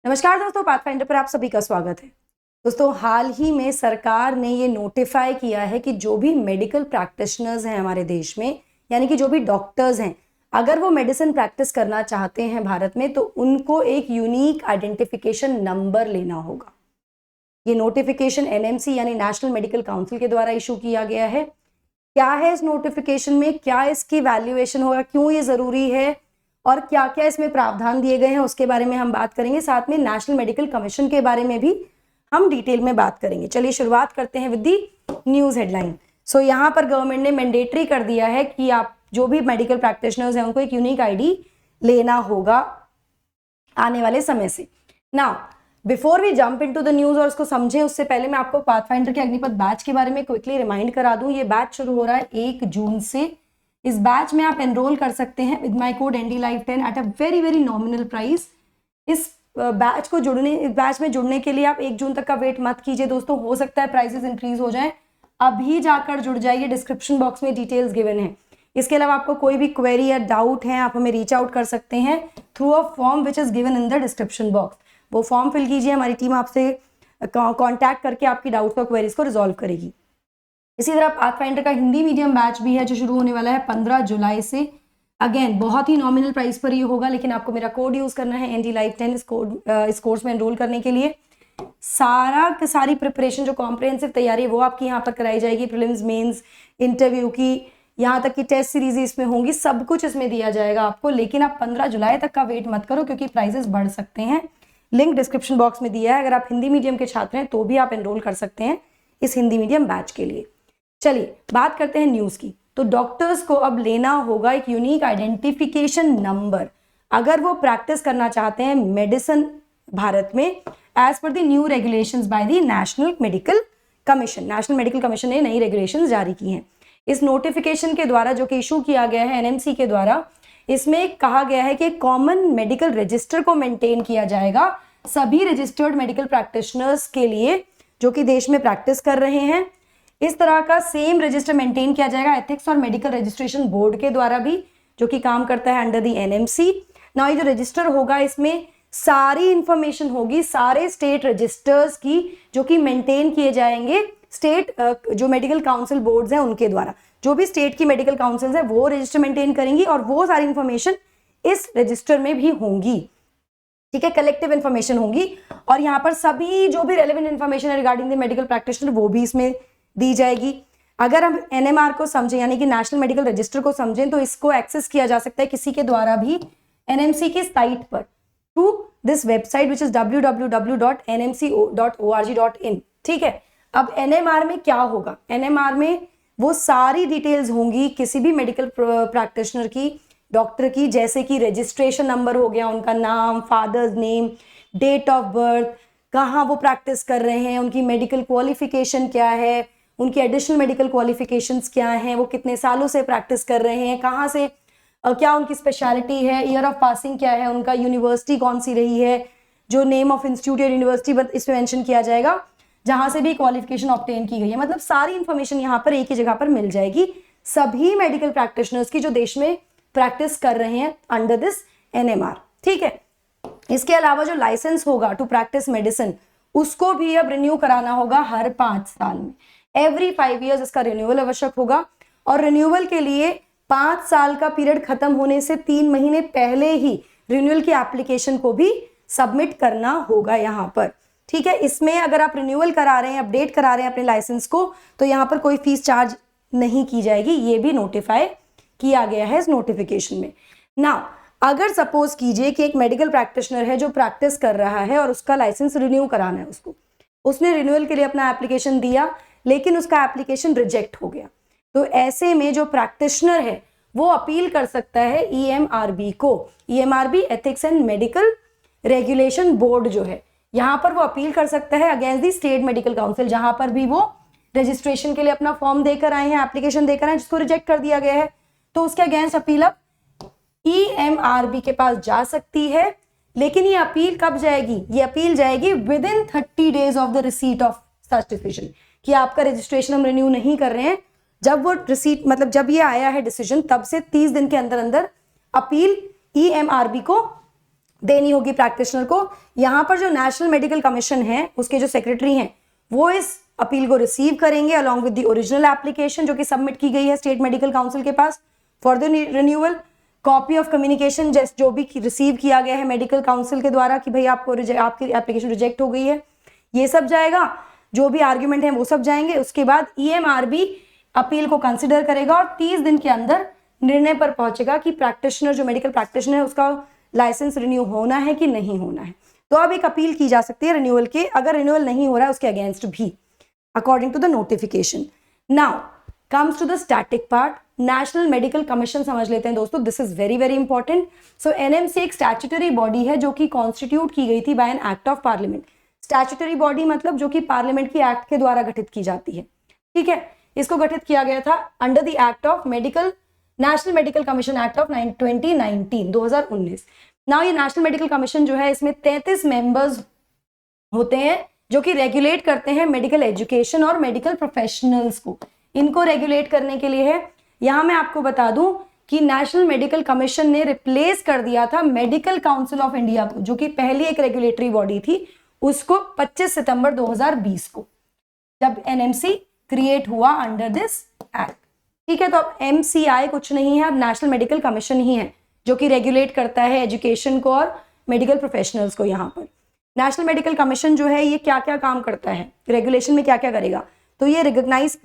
नमस्कार दोस्तों, पाथफाइंडर पर आप सभी का स्वागत है। दोस्तों, हाल ही में सरकार ने ये नोटिफाई किया है कि जो भी मेडिकल प्रैक्टिशनर्स हैं हमारे देश में, यानी कि जो भी डॉक्टर्स हैं, अगर वो मेडिसिन प्रैक्टिस करना चाहते हैं भारत में, तो उनको एक यूनिक आइडेंटिफिकेशन नंबर लेना होगा। ये नोटिफिकेशन एनएमसी यानी नेशनल मेडिकल काउंसिल के द्वारा इशू किया गया है। क्या है इस नोटिफिकेशन में, क्या इसकी वैल्यूएशन होगा, क्यों ये जरूरी है और क्या क्या इसमें प्रावधान दिए गए हैं, उसके बारे में हम बात करेंगे। साथ में नेशनल मेडिकल कमीशन के बारे में भी हम डिटेल में बात करेंगे। चलिए शुरुआत करते हैं विद दी न्यूज हेडलाइन। सो यहाँ पर गवर्नमेंट ने मैंडेटरी कर दिया है कि आप जो भी मेडिकल प्रैक्टिशनर्स हैं उनको एक यूनिक आईडी लेना होगा आने वाले समय से। Now before we jump into the news और उसको समझें, उससे पहले मैं आपको पाथफाइंडर के अग्निपथ बैच के बारे में क्विकली रिमाइंड करा दूं। ये बैच शुरू हो रहा है 1 जून से। इस बैच में आप एनरोल कर सकते हैं with my code NDLive10 at a very very nominal price. इस बैच में जुड़ने के लिए आप 1 जून तक का वेट मत कीजिए दोस्तों, हो सकता है प्राइसेस इंक्रीज हो जाएं। अभी जाकर जुड़ जाइए, डिस्क्रिप्शन बॉक्स में डिटेल्स गिवन है। इसके अलावा आपको कोई भी क्वेरी या डाउट है, आप हमें रीच आउट कर सकते हैं through a form which is given in the description box. वो फॉर्म फिल कीजिए, हमारी टीम आपसे कॉन्टैक्ट करके आपकी डाउट्स और क्वेरीज को रिजॉल्व करेगी। इसी तरह पाथफाइंडर का हिंदी मीडियम बैच भी है जो शुरू होने वाला है 15 जुलाई से। अगेन बहुत ही नॉमिनल प्राइस पर ये होगा, लेकिन आपको मेरा कोड यूज करना है NDLive10 इस कोर्स में एनरोल करने के लिए। सारी प्रिपरेशन जो कॉम्प्रिहेंसिव तैयारी है वो आपकी यहाँ पर कराई जाएगी। प्रीलिम्स, मेंस, इंटरव्यू की, यहाँ तक कि टेस्ट सीरीज इसमें होंगी, सब कुछ इसमें दिया जाएगा आपको। लेकिन आप 15 जुलाई तक का वेट मत करो क्योंकि प्राइजेस बढ़ सकते हैं। लिंक डिस्क्रिप्शन बॉक्स में दिया है। अगर आप हिंदी मीडियम के छात्र हैं तो भी आप एनरोल कर सकते हैं इस हिंदी मीडियम बैच के लिए। चलिए बात करते हैं न्यूज की। तो डॉक्टर्स को अब लेना होगा एक यूनिक आइडेंटिफिकेशन नंबर अगर वो प्रैक्टिस करना चाहते हैं मेडिसिन भारत में, as per the new regulations by the National Medical Commission. National Medical Commission ने नई रेगुलेशंस जारी की हैं। इस नोटिफिकेशन के द्वारा जो कि इशू किया गया है एनएमसी के द्वारा, इसमें कहा गया है कि कॉमन मेडिकल रजिस्टर को मेंटेन किया जाएगा सभी रजिस्टर्ड मेडिकल प्रैक्टिशनर्स के लिए जो कि देश में प्रैक्टिस कर रहे हैं। इस तरह का सेम रजिस्टर मेंटेन किया जाएगा एथिक्स और मेडिकल रजिस्ट्रेशन बोर्ड के द्वारा भी, जो कि काम करता है अंडर दी एनएमसी। ना ये जो रजिस्टर होगा इसमें सारी इंफॉर्मेशन होगी सारे स्टेट रजिस्टर्स की, जो कि मेंटेन किए जाएंगे स्टेट जो मेडिकल काउंसिल बोर्ड्स हैं उनके द्वारा। जो भी स्टेट की मेडिकल काउंसिल्स हैं वो रजिस्टर मेंटेन करेंगी और वो सारी इंफॉर्मेशन इस रजिस्टर में भी होंगी। ठीक है, कलेक्टिव इंफॉर्मेशन होगी और यहाँ पर सभी जो भी रेलेवेंट इंफॉर्मेशन है रिगार्डिंग द मेडिकल प्रैक्टिशनर वो भी इसमें दी जाएगी। अगर हम NMR को समझें यानी कि नेशनल मेडिकल रजिस्टर को समझें, तो इसको एक्सेस किया जा सकता है किसी के द्वारा भी NMC की साइट पर through this website which is www.nmc.org.in। ठीक है, अब NMR में क्या होगा? NMR में वो सारी डिटेल्स होंगी किसी भी मेडिकल प्रैक्टिशनर की, डॉक्टर की, जैसे कि रजिस्ट्रेशन नंबर हो गया, उनका नाम, father's name, date of birth, कहाँ वो प्रैक्टिस कर रहे हैं, उनकी मेडिकल क्वालिफिकेशन क्या है, उनकी एडिशनल मेडिकल क्वालिफिकेशंस क्या हैं, वो कितने सालों से प्रैक्टिस कर रहे हैं, कहाँ से, क्या उनकी स्पेशलिटी है, ईयर ऑफ पासिंग क्या है, उनका यूनिवर्सिटी कौन सी रही है, जो नेम ऑफ इंस्टीट्यूट या यूनिवर्सिटी इसमें मेंशन किया जाएगा जहाँ से भी क्वालिफिकेशन ऑब्टेन की गई है। मतलब सारी इंफॉर्मेशन यहाँ पर एक ही जगह पर मिल जाएगी सभी मेडिकल प्रैक्टिशनर्स की जो देश में प्रैक्टिस कर रहे हैं अंडर दिस NMR। ठीक है, इसके अलावा जो लाइसेंस होगा टू प्रैक्टिस मेडिसिन उसको भी अब रिन्यू कराना होगा हर 5 साल में। एवरी 5 years इसका रिन्यूअल आवश्यक होगा और रिन्यूअल के लिए 5 साल का पीरियड खत्म होने से 3 महीने पहले ही रिन्यूअल की एप्लीकेशन को भी सबमिट करना होगा यहाँ पर। ठीक है, इसमें अगर आप रिन्यूअल करा रहे हैं, अपडेट करा रहे हैं अपने लाइसेंस को, तो यहाँ पर कोई फीस चार्ज नहीं की जाएगी। ये भी नोटिफाई किया गया है इस नोटिफिकेशन में। ना अगर सपोज कीजिए कि एक मेडिकल प्रैक्टिशनर है जो प्रैक्टिस कर रहा है और उसका लाइसेंस रिन्यू कराना है, उसने रिन्यूअल के लिए अपना एप्लीकेशन दिया लेकिन उसका एप्लीकेशन रिजेक्ट हो गया, तो ऐसे में जो प्रैक्टिशनर है वो अपील कर सकता है EMRB को। EMRB ethics and medical regulation board जो है, यहाँ पर वो अपील कर सकता है against the state medical council, जहां पर भी वो रजिस्ट्रेशन के लिए अपना फॉर्म देकर आए हैं, एप्लीकेशन देकर आए, जिसको रिजेक्ट कर दिया गया है, तो उसके अगेंस्ट अपील अब EMRB के पास जा सकती है। लेकिन ये अपील कब जाएगी? ये अपील जाएगी with in 30 days of the receipt of such decision, कि आपका रजिस्ट्रेशन हम रिन्यू नहीं कर रहे हैं। जब वो रिसीट मतलब जब ये आया है डिसीजन, तब से 30 दिन के अंदर अंदर अपील EMRB को देनी होगी प्रैक्टिशनर को। यहाँ पर जो नेशनल मेडिकल कमीशन है उसके जो सेक्रेटरी हैं वो इस अपील को रिसीव करेंगे along with the original application जो कि सबमिट की गई है स्टेट मेडिकल काउंसिल के पास for the renewal. Copy of communication जो भी रिसीव किया गया है मेडिकल काउंसिल के द्वारा कि भाई आपकी एप्लीकेशन रिजेक्ट हो गई है, ये सब जाएगा। जो भी आर्ग्यूमेंट है वो सब जाएंगे। उसके बाद EMRB अपील को कंसिडर करेगा और 30 दिन के अंदर निर्णय पर पहुंचेगा कि प्रैक्टिशनर जो मेडिकल प्रैक्टिशनर है उसका लाइसेंस रिन्यू होना है कि नहीं होना है। तो अब एक अपील की जा सकती है रिन्यूअल के, अगर रिन्यूअल नहीं हो रहा है उसके अगेंस्ट भी according to the notification. Now comes to the static part. National Medical Commission समझ लेते हैं दोस्तों, this is very very important. So NMC एक स्टैट्यूटरी बॉडी है जो कि कॉन्स्टिट्यूट की गई थी by an act of parliament. Statutory body मतलब जो कि पार्लियामेंट की एक्ट के द्वारा गठित की जाती है, ठीक है। इसको गठित किया गया था under the act of national Medical commission act of 2019। Now ये नेशनल मेडिकल कमीशन जो है इसमें 33 मेंबर्स होते हैं जो कि रेगुलेट करते हैं मेडिकल एजुकेशन और मेडिकल प्रोफेशनल्स को। इनको रेगुलेट करने के लिए है, यहां मैं आपको बता दूं कि नेशनल मेडिकल कमीशन ने रिप्लेस कर दिया था मेडिकल काउंसिल ऑफ इंडिया को, जो कि पहली एक रेगुलेटरी बॉडी थी, उसको 25 सितंबर 2020 को जब NMC क्रिएट हुआ अंडर दिस एक्ट, ठीक है। तो अब MCI कुछ नहीं है, अब नेशनल मेडिकल कमीशन ही है जो कि रेगुलेट करता है एजुकेशन को और मेडिकल प्रोफेशनल्स को। यहाँ पर नेशनल मेडिकल कमीशन जो है ये क्या क्या काम करता है, रेगुलेशन में क्या क्या करेगा, तो ये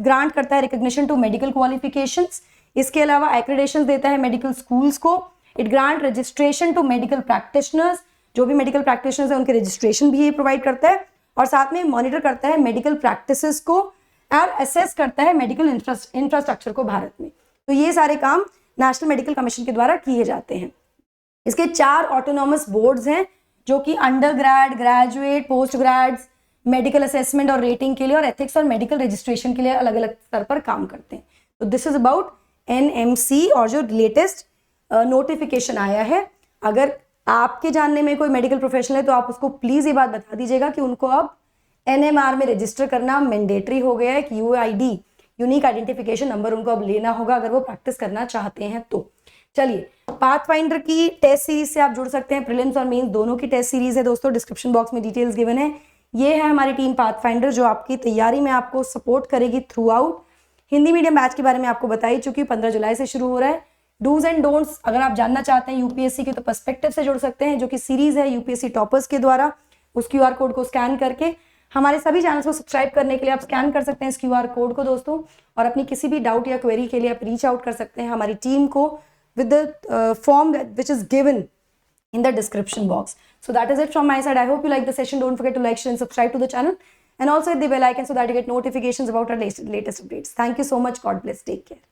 ग्रांट करता है रिकॉग्निशन टू मेडिकल क्वालिफिकेशंस। इसके अलावा एक्रेडिटेशन देता है मेडिकल स्कूल्स को। It grant registration to medical practitioners, जो भी मेडिकल प्रैक्टिशनर्स है उनके रजिस्ट्रेशन भी ये प्रोवाइड करता है। और साथ में मॉनिटर करता है मेडिकल प्रैक्टिसेस को और असेस करता है मेडिकल इंफ्रास्ट्रक्चर को भारत में। तो ये सारे काम नेशनल मेडिकल कमीशन के द्वारा किए जाते हैं। इसके 4 ऑटोनॉमस बोर्ड्स हैं जो कि under grade, graduate, post grades, medical assessment और रेटिंग के लिए और एथिक्स और मेडिकल रजिस्ट्रेशन के लिए अलग अलग स्तर पर काम करते हैं। तो दिस इज अबाउट NMC और जो लेटेस्ट नोटिफिकेशन आया है। अगर आपके जानने में कोई मेडिकल प्रोफेशनल है तो आप उसको प्लीज ये बात बता दीजिएगा कि उनको अब NMR में रजिस्टर करना मैंडेटरी हो गया है कि UID यूनिक आइडेंटिफिकेशन नंबर उनको अब लेना होगा अगर वो प्रैक्टिस करना चाहते हैं तो। चलिए, पाथफाइंडर की टेस्ट सीरीज से आप जुड़ सकते हैं, प्रीलिम्स और मेंस दोनों की टेस्ट सीरीज है दोस्तों, डिस्क्रिप्शन बॉक्स में डिटेल्स गिवन है। ये है हमारी टीम पाथफाइंडर जो आपकी तैयारी में आपको सपोर्ट करेगी through out. Hindi medium batch के बारे में आपको बताई चुकी, 15 जुलाई से शुरू हो रहा है। डूज एंड डोंट्स अगर आप जानना चाहते हैं UPSC के तो पर्सपेक्टिव से जुड़ सकते हैं जो कि सीरीज है UPSC टॉपर्स के द्वारा। उस QR कोड को स्कैन करके हमारे सभी चैनल्स को सब्सक्राइब करने के लिए आप स्कैन कर सकते हैं इस QR कोड को दोस्तों, और अपनी किसी भी डाउट या क्वेरी के लिए आप रीच आउट कर सकते हैं हमारी टीम को with the form which is given in the description box. So that is it from my side. I hope you like the session. Don't forget to like, share and subscribe to the channel and also hit the bell icon so that you get notifications about our latest updates. Thank you so much. God bless. Take care.